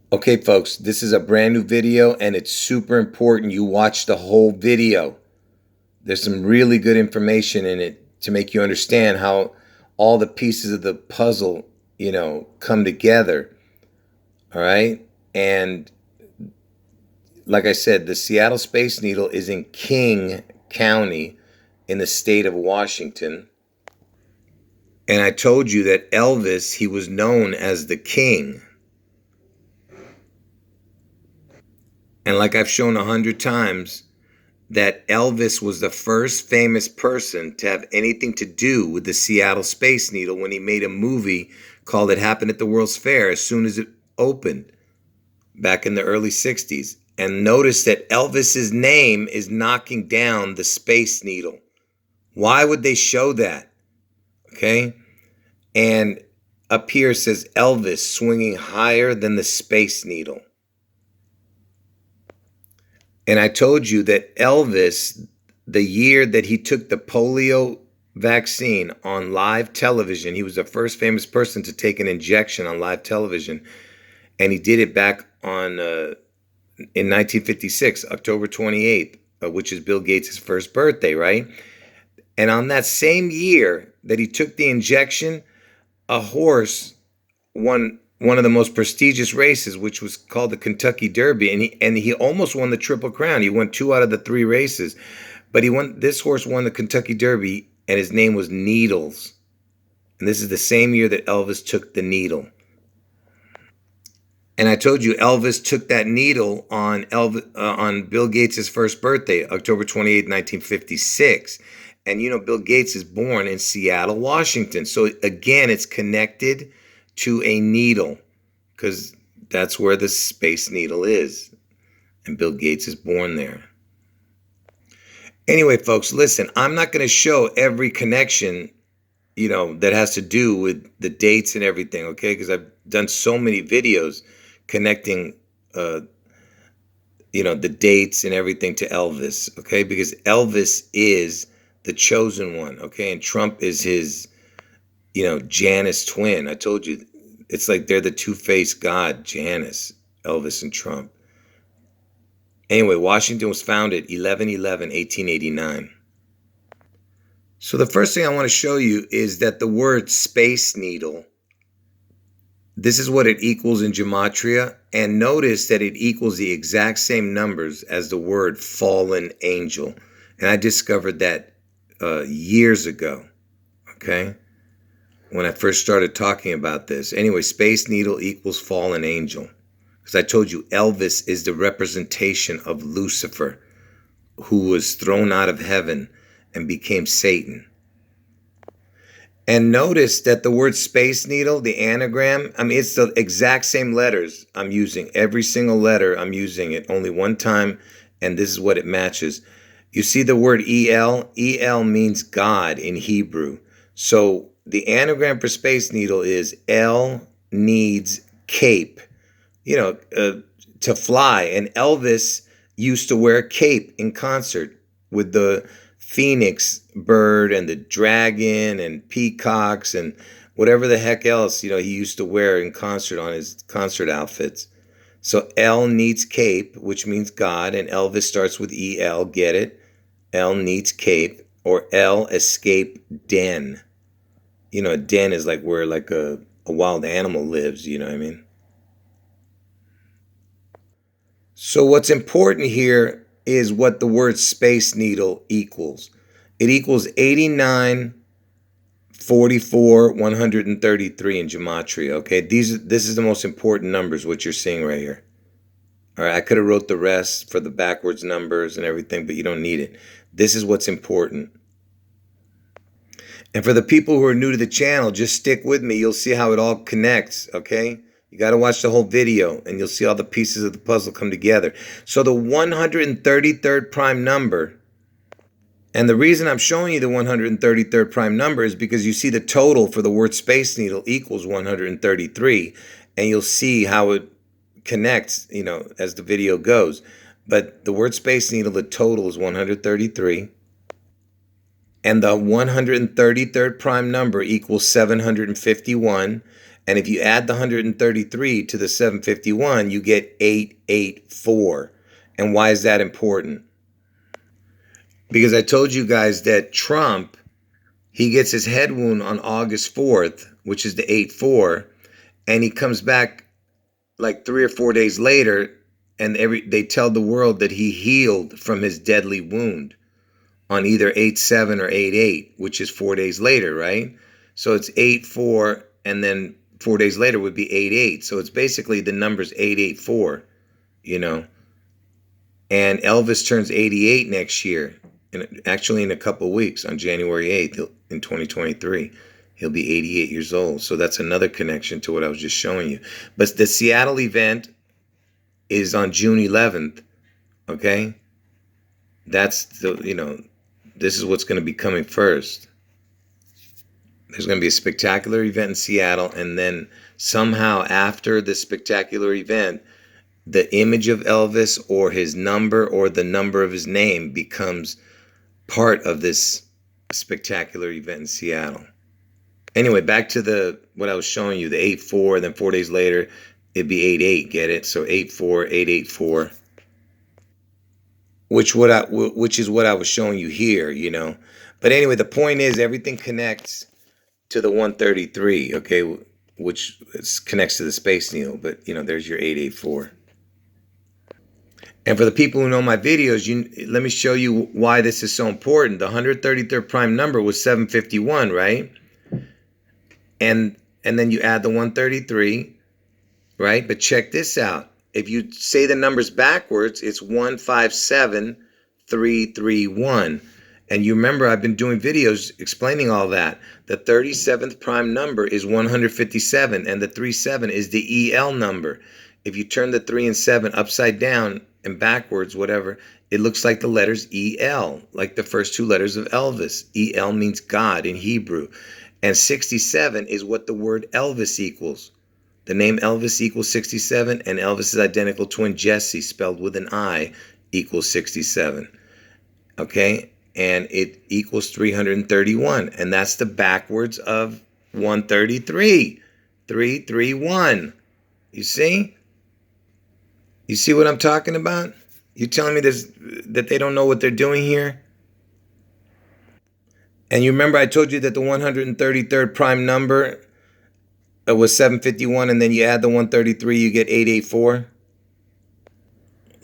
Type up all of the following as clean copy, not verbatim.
Okay, folks, this is a brand new video and it's super important you watch the whole video. There's some really good information in it to make you understand how all the pieces of the puzzle, come together. All right? And like I said, the Seattle Space Needle is in King County in the state of Washington. And I told you that Elvis, he was known as the king. And like I've shown 100 times, that Elvis was the first famous person to have anything to do with the Seattle Space Needle when he made a movie called It Happened at the World's Fair as soon as it opened back in the early 60s. And notice that Elvis's name is knocking down the Space Needle. Why would they show that? Okay? And up here says Elvis swinging higher than the Space Needle. And I told you that Elvis, the year that he took the polio vaccine on live television, he was the first famous person to take an injection on live television. And he did it back on in 1956, October 28th, which is Bill Gates' first birthday, right? And on that same year that he took the injection, a horse won one of the most prestigious races, which was called the Kentucky Derby, and he almost won the Triple Crown. He won 2 out of the 3 races, but this horse won the Kentucky Derby, and his name was Needles. And this is the same year that Elvis took the needle. And I told you Elvis took that needle on Bill Gates' first birthday, October 28, 1956. And Bill Gates is born in Seattle, Washington. So again, it's connected to a needle because that's where the Space Needle is. And Bill Gates is born there. Anyway, folks, listen, I'm not going to show every connection, that has to do with the dates and everything, okay? Because I've done so many videos connecting, the dates and everything to Elvis, okay? Because Elvis is the chosen one, okay? And Trump is his, Janus twin. I told you, it's like they're the two-faced God, Janus, Elvis and Trump. Anyway, Washington was founded 11/11/1889. So the first thing I want to show you is that the word Space Needle, this is what it equals in gematria. And notice that it equals the exact same numbers as the word fallen angel. And I discovered that years ago, okay? When I first started talking about this. Anyway, Space Needle equals fallen angel. Because I told you Elvis is the representation of Lucifer, who was thrown out of heaven and became Satan. And notice that the word Space Needle, the anagram, it's the exact same letters I'm using. Every single letter, I'm using it only one time, and this is what it matches. You see the word EL? EL means God in Hebrew. So the anagram for Space Needle is L needs cape, to fly. And Elvis used to wear a cape in concert with the phoenix bird and the dragon and peacocks and whatever the heck else, he used to wear in concert on his concert outfits. So L needs cape, which means God, and Elvis starts with EL, get it? L needs cape, or L escape den. A den is like where like a wild animal lives, you know what I mean? So what's important here is what the word Space Needle equals. It equals 89, 44, 133 in gematria, okay? This is the most important numbers, what you're seeing right here. All right, I could have wrote the rest for the backwards numbers and everything, but you don't need it. This is what's important. And for the people who are new to the channel, just stick with me. You'll see how it all connects, okay? You got to watch the whole video, and you'll see all the pieces of the puzzle come together. So the 133rd prime number, and the reason I'm showing you the 133rd prime number is because you see the total for the word Space Needle equals 133, and you'll see how it connects, as the video goes. But the word Space Needle, the total is 133. And the 133rd prime number equals 751. And if you add the 133 to the 751, you get 884. And why is that important? Because I told you guys that Trump, he gets his head wound on August 4th, which is the 8-4, and he comes back like 3 or 4 days later, and they tell the world that he healed from his deadly wound on either 8-7 or 8-8, which is 4 days later, right? So it's 8-4, and then 4 days later would be 8-8. So it's basically the numbers 8-8-4, you know. And Elvis turns 88 next year, and actually in a couple of weeks, on January 8th in 2023. He'll be 88 years old. So that's another connection to what I was just showing you. But the Seattle event is on June 11th, okay? That's the, you know, this is what's going to be coming first. There's going to be a spectacular event in Seattle, and then somehow after the spectacular event, the image of Elvis or his number or the number of his name becomes part of this spectacular event in Seattle. Anyway, back to what I was showing you, the 8-4, then 4 days later, it'd be 8-8, get it? So 8-4, 8-8-4, which is what I was showing you here, you know. But anyway, the point is everything connects to the 133, okay, which connects to the Space Needle. But, you know, there's your 8-8-4. And for the people who know my videos, let me show you why this is so important. The 133rd prime number was 751, right? And then you add the 133, right? But check this out. If you say the numbers backwards, it's 157331. And you remember I've been doing videos explaining all that. The 37th prime number is 157, and the 37 is the EL number. If you turn the 3 and 7 upside down and backwards, whatever, it looks like the letters EL, like the first two letters of Elvis. EL means God in Hebrew. And 67 is what the word Elvis equals. The name Elvis equals 67, and Elvis's identical twin Jesse, spelled with an I, equals 67. Okay? And it equals 331. And that's the backwards of 133. 331. You see? You see what I'm talking about? You telling me that they don't know what they're doing here? And you remember I told you that the 133rd prime number was 751, and then you add the 133, you get 884.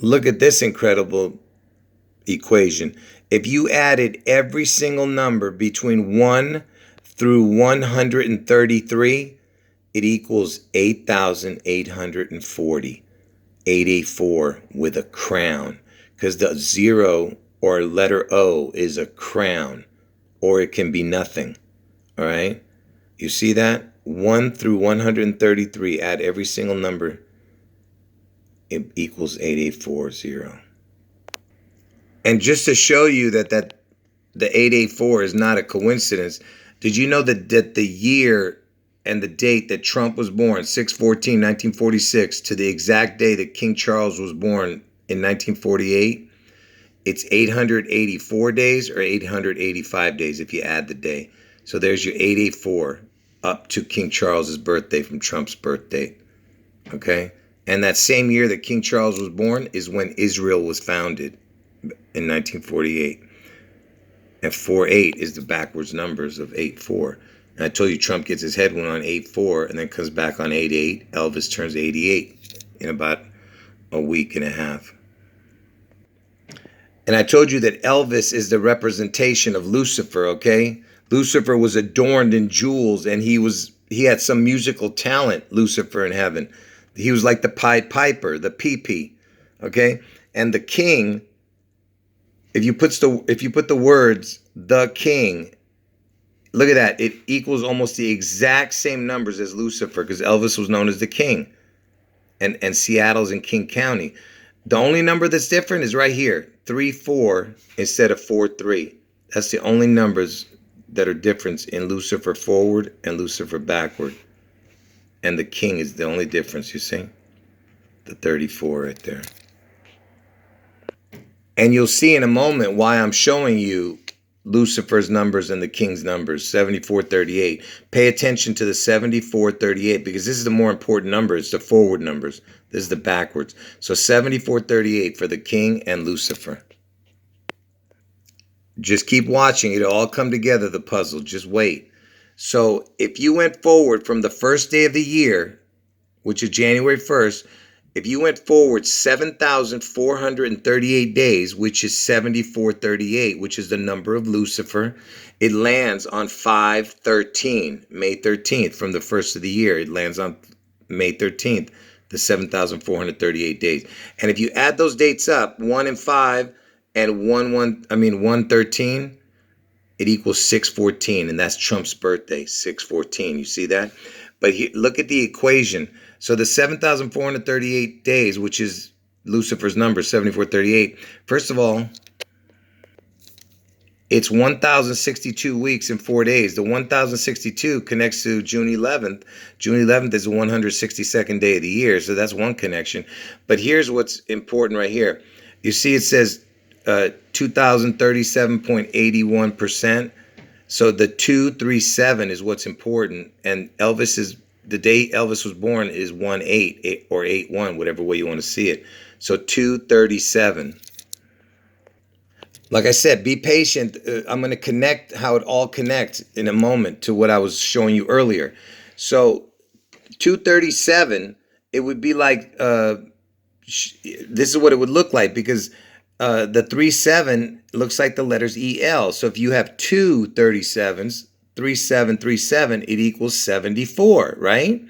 Look at this incredible equation. If you added every single number between 1 through 133, it equals 8,840. 884 with a crown, because the 0 or letter O is a crown, or it can be nothing. All right? You see that? 1 through 133, add every single number, it equals 8840. And just to show you that the 884 is not a coincidence, did you know that the year and the date that Trump was born, 6/14/1946, to the exact day that King Charles was born in 1948, it's 884 days or 885 days if you add the day. So there's your 884 up to King Charles's birthday from Trump's birth date. Okay? And that same year that King Charles was born is when Israel was founded in 1948. And 48 is the backwards numbers of 84. And I told you Trump gets his head wound on 8-4 and then comes back on 8-8. Elvis turns 88 in about a week and a half. And I told you that Elvis is the representation of Lucifer, okay? Lucifer was adorned in jewels, and he had some musical talent, Lucifer in heaven. He was like the Pied Piper, the pee-pee, okay? And the king, if you put the words the king, look at that. It equals almost the exact same numbers as Lucifer, because Elvis was known as the king. And Seattle's in King County. The only number that's different is right here, 3-4 instead of 4-3. That's the only numbers that are different in Lucifer forward and Lucifer backward. And the king is the only difference, you see? The 34 right there. And you'll see in a moment why I'm showing you Lucifer's numbers and the king's numbers, 7438. Pay attention to the 7438 because this is the more important number. It's the forward numbers. This is the backwards. So 7438 for the king and Lucifer. Just keep watching. It'll all come together, the puzzle. Just wait. So if you went forward from the first day of the year, which is January 1st, if you went forward 7,438 days, which is 7438, which is the number of Lucifer, it lands on 5/13, May 13th, from the first of the year. It lands on May 13th, the 7,438 days. And if you add those dates up, 1 and 5 and 113, it equals 614, and that's Trump's birthday, 614. You see that? But look at the equation. So the 7,438 days, which is Lucifer's number, 7438, first of all, it's 1,062 weeks and 4 days. The 1,062 connects to June 11th. June 11th is the 162nd day of the year, so that's one connection. But here's what's important right here. You see it says 2,037.81%. So the 237 is what's important, and the day Elvis was born is 1/8 or 8/1, whatever way you want to see it. So 237. Like I said, be patient. I'm going to connect how it all connects in a moment to what I was showing you earlier. So 237, it would be like, this is what it would look like, because the 37 looks like the letters EL. So if you have two 37s, 3737, it equals 74, right?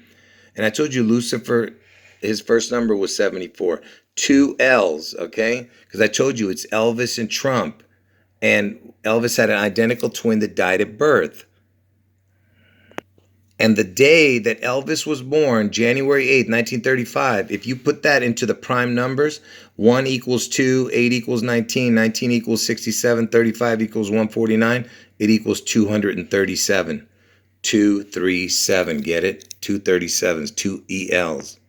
And I told you Lucifer, his first number was 74. Two L's, okay? Because I told you it's Elvis and Trump. And Elvis had an identical twin that died at birth. And the day that Elvis was born, January 8th, 1935, if you put that into the prime numbers, 1 equals 2, 8 equals 19, 19 equals 67, 35 equals 149, it equals 237. 237, get it? 237s, two ELs.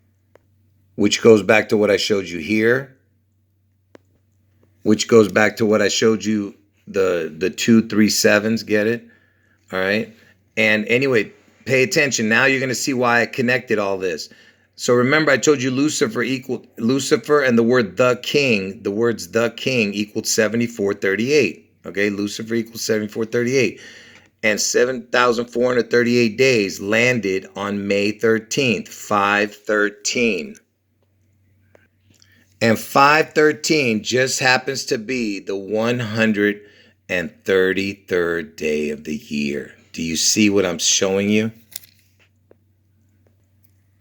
Which goes back to what I showed you here. Which goes back to what I showed you, the 237s, get it? All right? And anyway, pay attention. Now you're going to see why I connected all this. So remember, I told you Lucifer and the word the king, the words the king equaled 7438. Okay, Lucifer equals 7438. And 7,438 days landed on May 13th, 5/13. And 5/13 just happens to be the 133rd day of the year. Do you see what I'm showing you?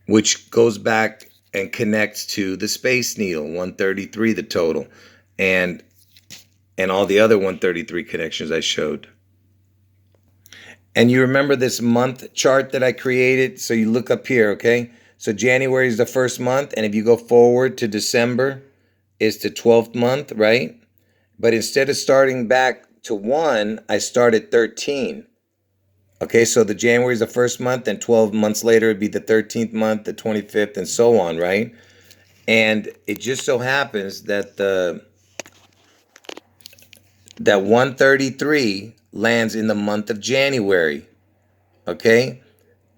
Which goes back and connects to the Space Needle, 133, the total, and all the other 133 connections I showed. And you remember this month chart that I created? So you look up here, okay? So January is the first month, and if you go forward to December, it's the 12th month, right? But instead of starting back to 1, I started 13. Okay, so the January is the first month, and 12 months later it'd be the 13th month, the 25th, and so on, right? And it just so happens that that 133 lands in the month of January, okay?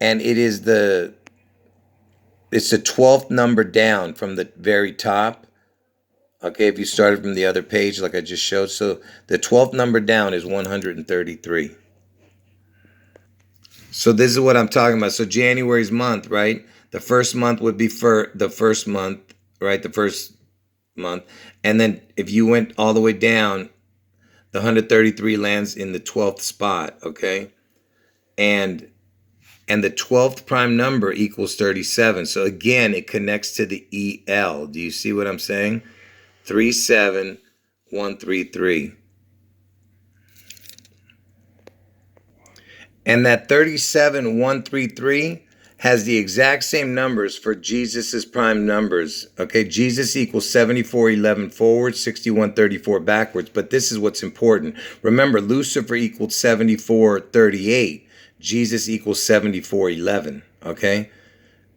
And it's the 12th number down from the very top, okay, if you started from the other page like I just showed. So the 12th number down is 133. So this is what I'm talking about. So January's month, right? The first month would be for the first month, right? The first month. And then if you went all the way down, the 133 lands in the 12th spot, okay? And the 12th prime number equals 37. So again, it connects to the EL. Do you see what I'm saying? 37133. And that 37133 has the exact same numbers for Jesus's prime numbers. Okay, Jesus equals 7411 forward, 6134 backwards. But this is what's important. Remember, Lucifer equals 7438. Jesus equals 7411. Okay,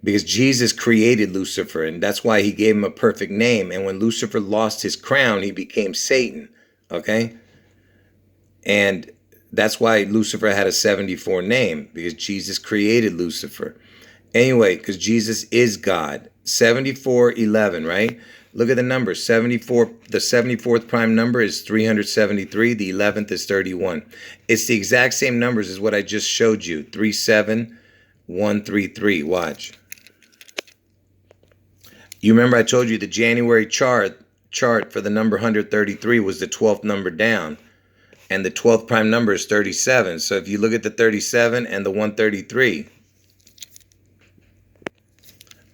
because Jesus created Lucifer, and that's why he gave him a perfect name. And when Lucifer lost his crown, he became Satan. Okay. And that's why Lucifer had a 74 name, because Jesus created Lucifer. Anyway, because Jesus is God. 7411, right? Look at the numbers. 74, the 74th prime number is 373. The 11th is 31. It's the exact same numbers as what I just showed you. 37133. Watch. You remember I told you the January chart for the number 133 was the 12th number down. And the 12th prime number is 37. So if you look at the 37 and the 133,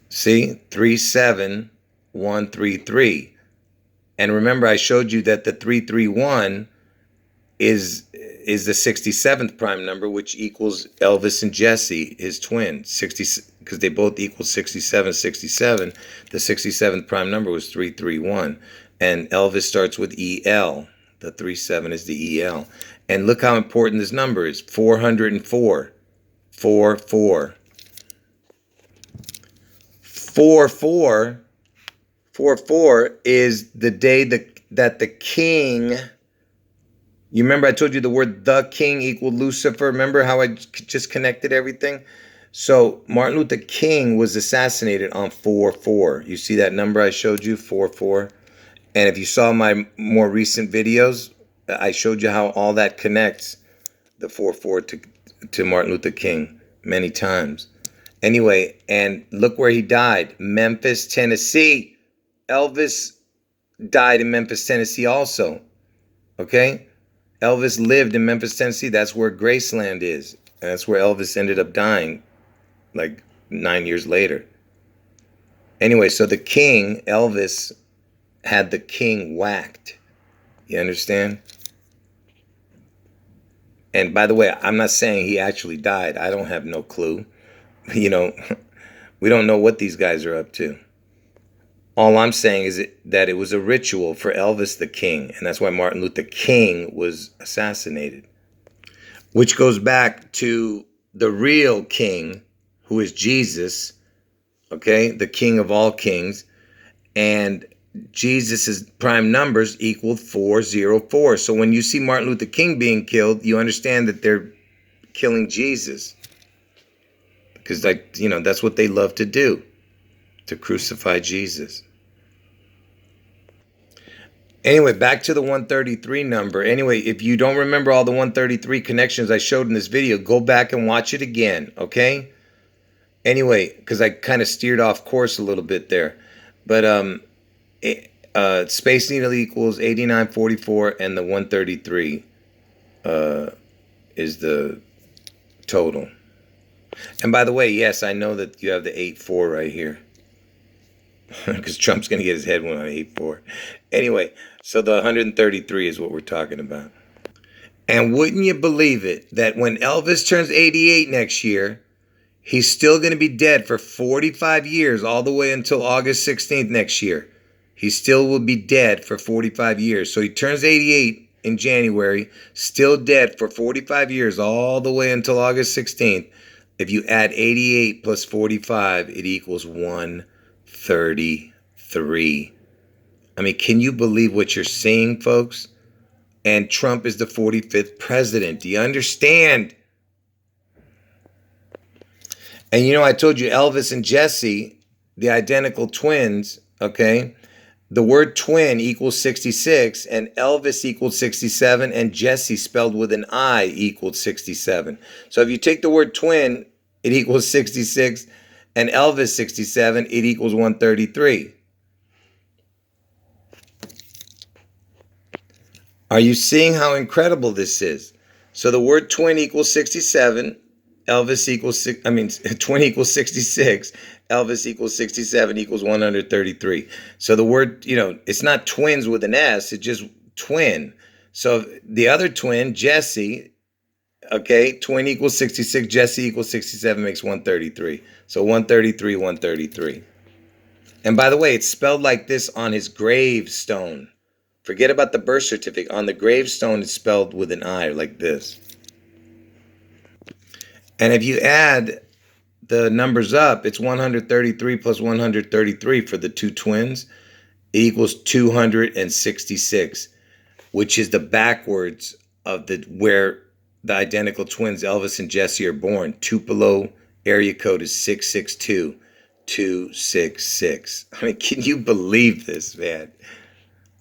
see, 37133. And remember, I showed you that the 331 is the 67th prime number, which equals Elvis and Jesse, his twin, 60, because they both equal 67, 67. The 67th prime number was 331. And Elvis starts with EL. The 37 is the EL. And look how important this number is. 404. 44. 44. 44 is the day that the king... You remember I told you the word the king equaled Lucifer? Remember how I just connected everything? So Martin Luther King was assassinated on 4/4. You see that number I showed you, 4/4? And if you saw my more recent videos, I showed you how all that connects, the 4/4 to Martin Luther King many times. Anyway, and look where he died. Memphis, Tennessee. Elvis died in Memphis, Tennessee also. Okay? Elvis lived in Memphis, Tennessee. That's where Graceland is. And that's where Elvis ended up dying like 9 years later. Anyway, so the king, Elvis, had the king whacked. You understand? And by the way, I'm not saying he actually died. I don't have no clue. You know, we don't know what these guys are up to. All I'm saying is that it was a ritual for Elvis the King, and that's why Martin Luther King was assassinated. Which goes back to the real king, who is Jesus, okay, the king of all kings, and Jesus's prime numbers equaled 404. So when you see Martin Luther King being killed, you understand that they're killing Jesus. Because, like, you know, that's what they love to do, to crucify Jesus. Anyway, back to the 133 number. Anyway, if you don't remember all the 133 connections I showed in this video, go back and watch it again, okay? Anyway, because I kind of steered off course a little bit there. But Space Needle equals 8944, and the 133 is the total. And by the way, yes, I know that you have the 84 right here. Because Trump's going to get his head won on 84. Anyway, so the 133 is what we're talking about. And wouldn't you believe it that when Elvis turns 88 next year, he's still going to be dead for 45 years, all the way until August 16th next year. He still will be dead for 45 years. So he turns 88 in January, still dead for 45 years, all the way until August 16th. If you add 88 plus 45, it equals 133. I mean, can you believe what you're seeing, folks? And Trump is the 45th president. Do you understand? And you know, I told you Elvis and Jesse, the identical twins, okay? The word twin equals 66, and Elvis equals 67, and Jesse spelled with an I equals 67. So if you take the word twin, it equals 66, and Elvis 67, it equals 133. Are you seeing how incredible this is? So the word twin equals 67, Elvis equals, twin equals 66, Elvis equals 67 equals 133. So the word, you know, it's not twins with an S, it's just twin. So the other twin, Jesse, okay, twin equals 66, Jesse equals 67 makes 133. So 133, 133. And by the way, it's spelled like this on his gravestone. Forget about the birth certificate. On the gravestone, it's spelled with an I, like this. And if you add the numbers up, it's 133 plus 133 for the two twins. It equals 266, which is the backwards of the where the identical twins Elvis and Jesse are born. Tupelo area code is 662-266. I mean, can you believe this, man?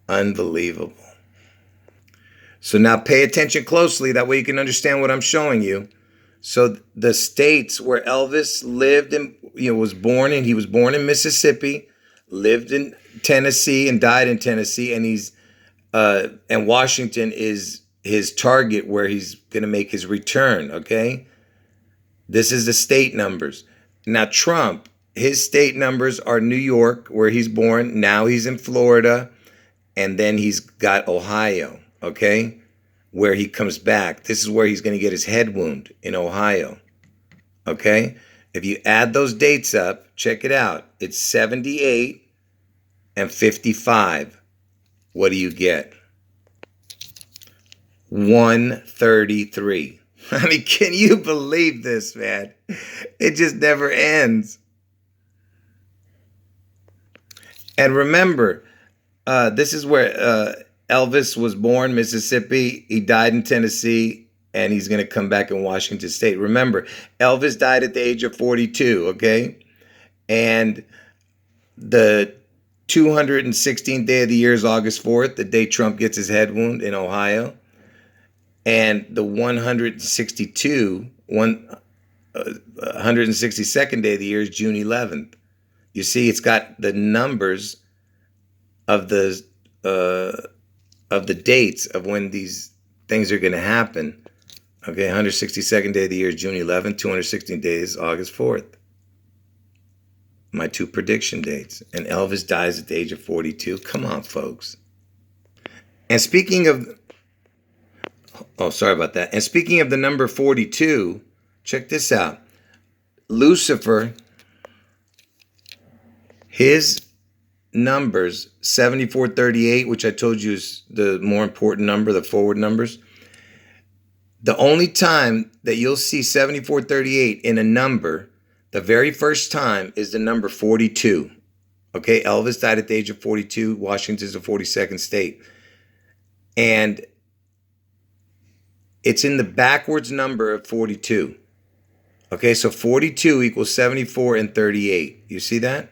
Unbelievable. So now pay attention closely. That way you can understand what I'm showing you. So the states where Elvis lived and was born in, he was born in Mississippi, lived in Tennessee and died in Tennessee, and and Washington is his target where he's going to make his return, okay? This is the state numbers. Now Trump, his state numbers are New York, where he's born. Now he's in Florida, and then he's got Ohio, okay? Where he comes back. This is where he's going to get his head wound, in Ohio, okay? If you add those dates up, check it out. It's 78 and 55. What do you get? 133. I mean, can you believe this, man? It just never ends. And remember, this is where Elvis was born, Mississippi. He died in Tennessee, and he's going to come back in Washington State. Remember, Elvis died at the age of 42, okay? And the 216th day of the year is August 4th, the day Trump gets his head wound in Ohio. And the 162nd day of the year is June 11th. You see, it's got the numbers of the dates of when these things are going to happen. Okay, 162nd day of the year is June 11th, 216th days, August 4th. My two prediction dates. And Elvis dies at the age of 42. Come on, folks. And speaking of... Oh, sorry about that. And speaking of the number 42, check this out. Lucifer, his numbers, 7438, which I told you is the more important number, the forward numbers. The only time that you'll see 7438 in a number, the very first time, is the number 42. Okay, Elvis died at the age of 42. Washington's the 42nd state. And it's in the backwards number of 42. Okay, so 42 equals 74 and 38. You see that?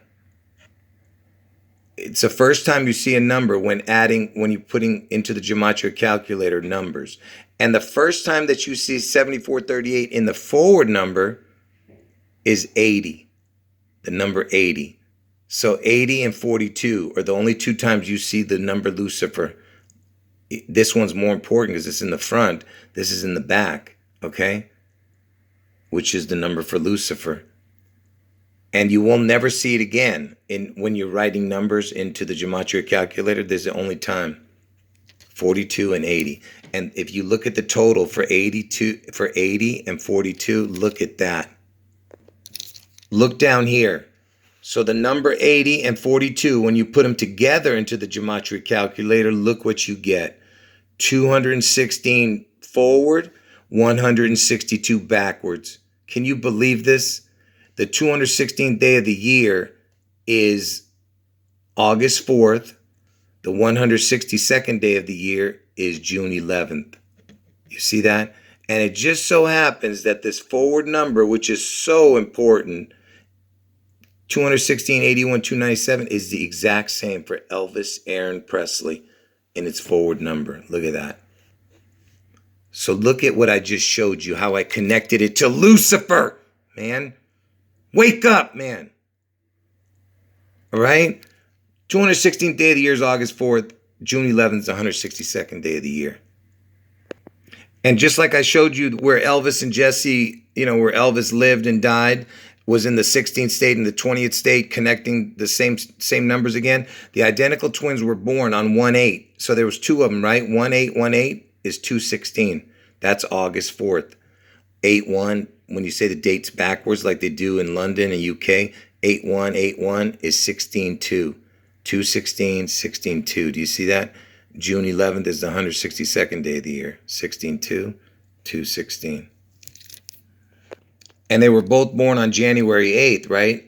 It's the first time you see a number when you're putting into the gematria calculator numbers. And the first time that you see 7438 in the forward number is 80, the number 80. So 80 and 42 are the only two times you see the number Lucifer. This one's more important because it's in the front. This is in the back, okay? Which is the number for Lucifer. And you will never see it again when you're writing numbers into the gematria calculator. There's the only time, 42 and 80. And if you look at the total for 80 and 42, look at that. Look down here. So the number 80 and 42, when you put them together into the gematria calculator, look what you get. 216 forward, 162 backwards. Can you believe this? The 216th day of the year is August 4th. The 162nd day of the year is June 11th. You see that? And it just so happens that this forward number, which is so important, 216, 81, 297, is the exact same for Elvis Aaron Presley in its forward number. Look at that. So look at what I just showed you, how I connected it to Lucifer, man. Wake up, man. All right? 216th day of the year is August 4th. June 11th is the 162nd day of the year. And just like I showed you where Elvis and Jesse, where Elvis lived and died, was in the 16th state and the 20th state, connecting the same numbers again. The identical twins were born on 1/8. So there was two of them, right? 1/8 is 216. That's August 4th. 8/1, when you say the dates backwards like they do in London and UK, 8/1 is 16/2. 216, 16/2. Do you see that? June 11th is the 162nd day of the year. 16/2, 216. And they were both born on January 8th, right?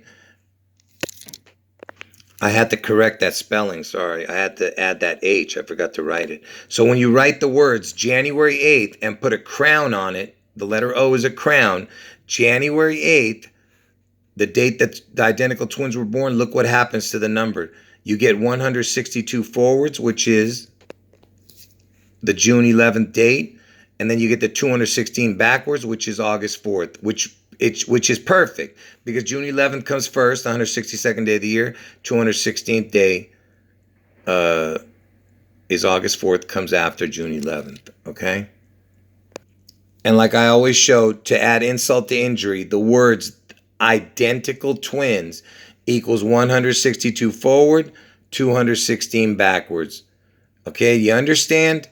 I had to correct that spelling. Sorry. I had to add that H. I forgot to write it. So when you write the words January 8th and put a crown on it, the letter O is a crown. January 8th, the date that the identical twins were born, look what happens to the number. You get 162 forwards, which is the June 11th date, and then you get the 216 backwards, which is August 4th, which is perfect because June 11th comes first, the 162nd day of the year. 216th day is August 4th, comes after June 11th, okay? And like I always showed, to add insult to injury, the words identical twins equals 162 forward, 216 backwards. Okay, you understand?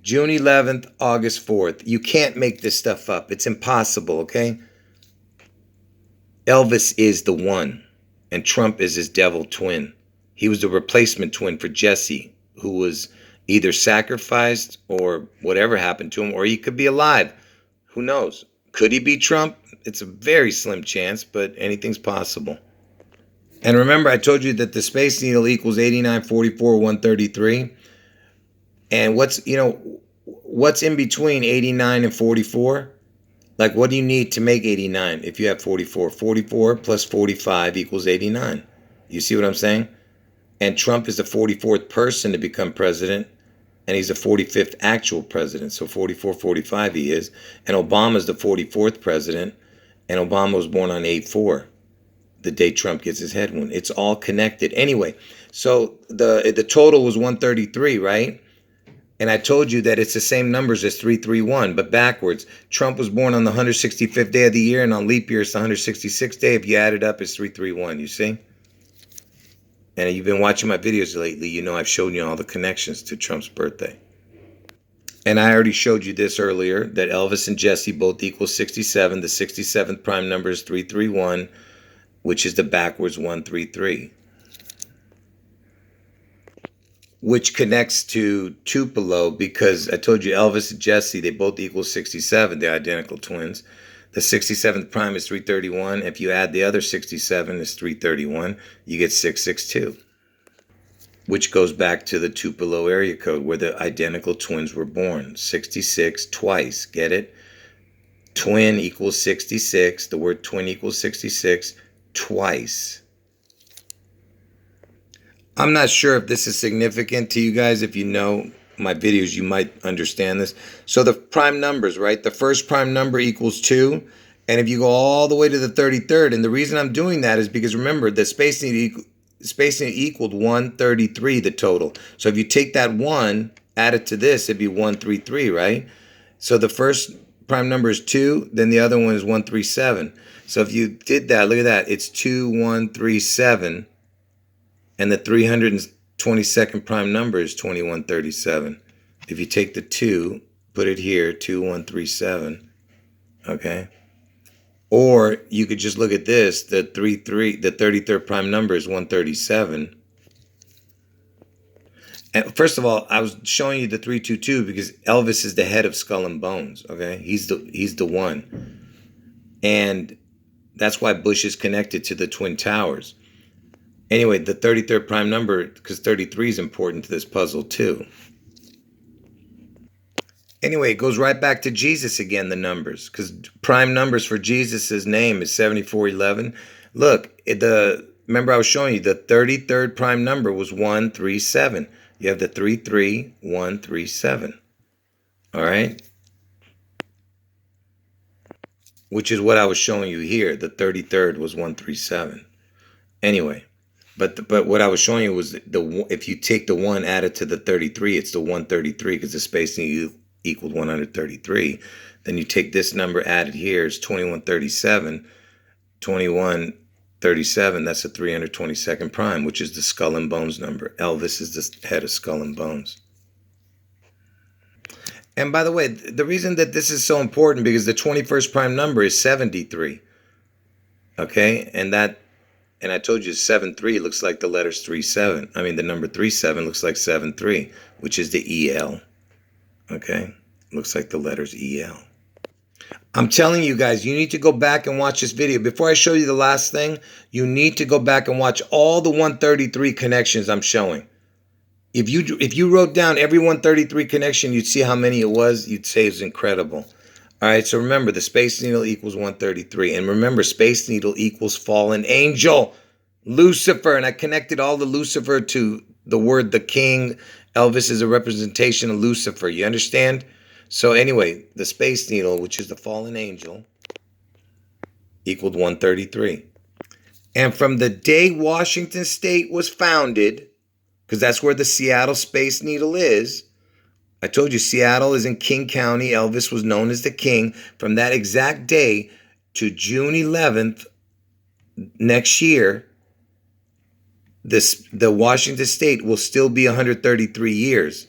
June 11th, August 4th. You can't make this stuff up. It's impossible, okay? Elvis is the one, and Trump is his devil twin. He was the replacement twin for Jesse, who was either sacrificed or whatever happened to him, or he could be alive. Who knows? Could he be Trump? It's a very slim chance, but anything's possible. And remember, I told you that the Space Needle equals 8944 133. And what's in between 89 and 44? Like, what do you need to make 89 if you have 44? 44 plus 45 equals 89. You see what I'm saying? And Trump is the 44th person to become president, and he's the 45th actual president. So 44, 45 he is. And Obama's the 44th president, and Obama was born on 8/4, the day Trump gets his head wound. It's all connected. Anyway, so the total was 133, right? And I told you that it's the same numbers as 331, but backwards. Trump was born on the 165th day of the year, and on leap year, it's the 166th day. If you add it up, it's 331, you see? And you've been watching my videos lately, you know I've shown you all the connections to Trump's birthday. And I already showed you this earlier, that Elvis and Jesse both equal 67. The 67th prime number is 331, which is the backwards 133. Which connects to Tupelo because I told you Elvis and Jesse, they both equal 67. They're identical twins. The 67th prime is 331. If you add the other 67 is 331, you get 662. Which goes back to the Tupelo area code where the identical twins were born. 66 twice, get it? Twin equals 66. The word twin equals 66 twice. I'm not sure if this is significant to you guys. If you know my videos, you might understand this. So the prime numbers, right? The first prime number equals 2. And if you go all the way to the 33rd, and the reason I'm doing that is because remember, the space needle equaled 133, the total. So if you take that 1, add it to this, it'd be 133, right? So the first prime number is 2, then the other one is 137. So if you did that, look at that. It's 2137. And the 322nd prime number is 2137. If you take the 2, put it here, 2137, okay? Or you could just look at this, the 33rd prime number is 137. And first of all, I was showing you the 322 because Elvis is the head of Skull and Bones, okay? He's the one. And that's why Bush is connected to the Twin Towers. Anyway, the 33rd prime number, because 33 is important to this puzzle too. Anyway, it goes right back to Jesus again, the numbers, because prime numbers for Jesus' name is 7411. Look, remember I was showing you the 33rd prime number was 137. You have the 33137. All right? Which is what I was showing you here. The 33rd was 137. Anyway. But what I was showing you was if you take the 1 added to the 33, it's the 133 because the space equaled 133. Then you take this number added here is 2137. 2137, that's the 322nd prime, which is the Skull and Bones number. Elvis is the head of Skull and Bones. And by the way, the reason that this is so important because the 21st prime number is 73. Okay? And I told you 7-3 looks like the letters 37. I mean, the number 37 looks like 7-3, which is the EL. Okay? Looks like the letters EL. I'm telling you guys, you need to go back and watch this video. Before I show you the last thing, you need to go back and watch all the 133 connections I'm showing. If you wrote down every 133 connection, you'd see how many it was. You'd say it's incredible. All right, so remember, the Space Needle equals 133. And remember, Space Needle equals fallen angel, Lucifer. And I connected all the Lucifer to the word the king. Elvis is a representation of Lucifer. You understand? So anyway, the Space Needle, which is the fallen angel, equaled 133. And from the day Washington State was founded, because that's where the Seattle Space Needle is. I told you Seattle is in King County. Elvis was known as the king. From that exact day to June 11th next year, the Washington State will still be 133 years.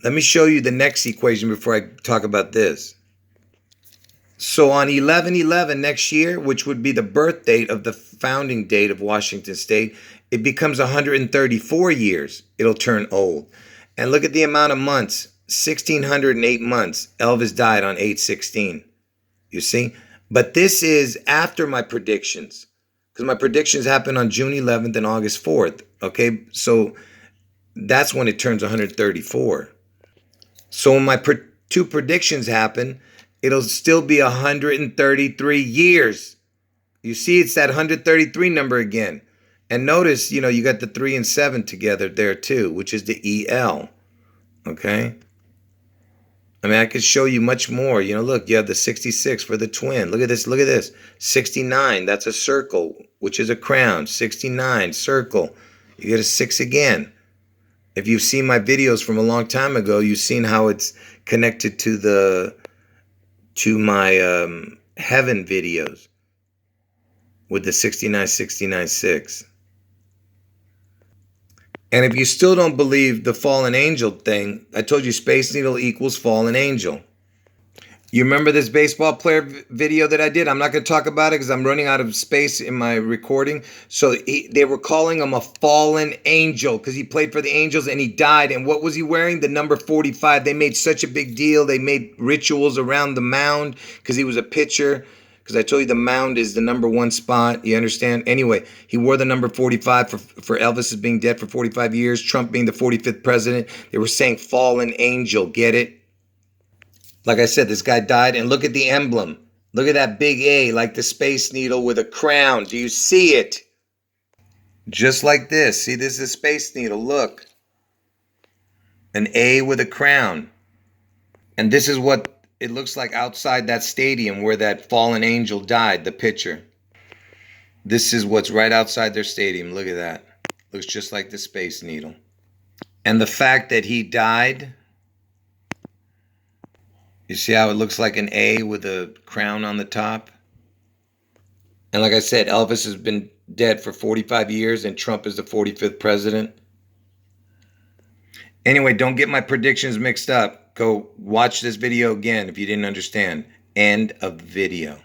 Let me show you the next equation before I talk about this. So on 11/11 next year, which would be the birth date of the founding date of Washington State, it becomes 134 years. It'll turn old. And look at the amount of months. 1,608 months. Elvis died on 8/16. You see? But this is after my predictions. Because my predictions happen on June 11th and August 4th. Okay? So that's when it turns 134. So when my two predictions happen, it'll still be 133 years. You see, it's that 133 number again. And notice, you got the 3 and 7 together there too, which is the EL. Okay? I mean, I could show you much more. Look, you have the 66 for the twin. Look at this. Look at this. 69, that's a circle, which is a crown. 69, circle. You get a 6 again. If you've seen my videos from a long time ago, you've seen how it's connected to my heaven videos with the 69, 69, 6. And if you still don't believe the fallen angel thing, I told you Space Needle equals fallen angel. You remember this baseball player video that I did? I'm not going to talk about it because I'm running out of space in my recording. So they were calling him a fallen angel because he played for the Angels and he died. And what was he wearing? The number 45. They made such a big deal. They made rituals around the mound because he was a pitcher. Because I told you the mound is the number 1 spot. You understand? Anyway, he wore the number 45 for Elvis being dead for 45 years. Trump being the 45th president. They were saying fallen angel. Get it? Like I said, this guy died. And look at the emblem. Look at that big A, like the Space Needle with a crown. Do you see it? Just like this. See, this is a Space Needle. Look. An A with a crown. And this is what it looks like outside that stadium where that fallen angel died, the pitcher. This is what's right outside their stadium. Look at that. Looks just like the Space Needle. And the fact that he died, you see how it looks like an A with a crown on the top? And like I said, Elvis has been dead for 45 years and Trump is the 45th president. Anyway, don't get my predictions mixed up. Go watch this video again if you didn't understand. End of video.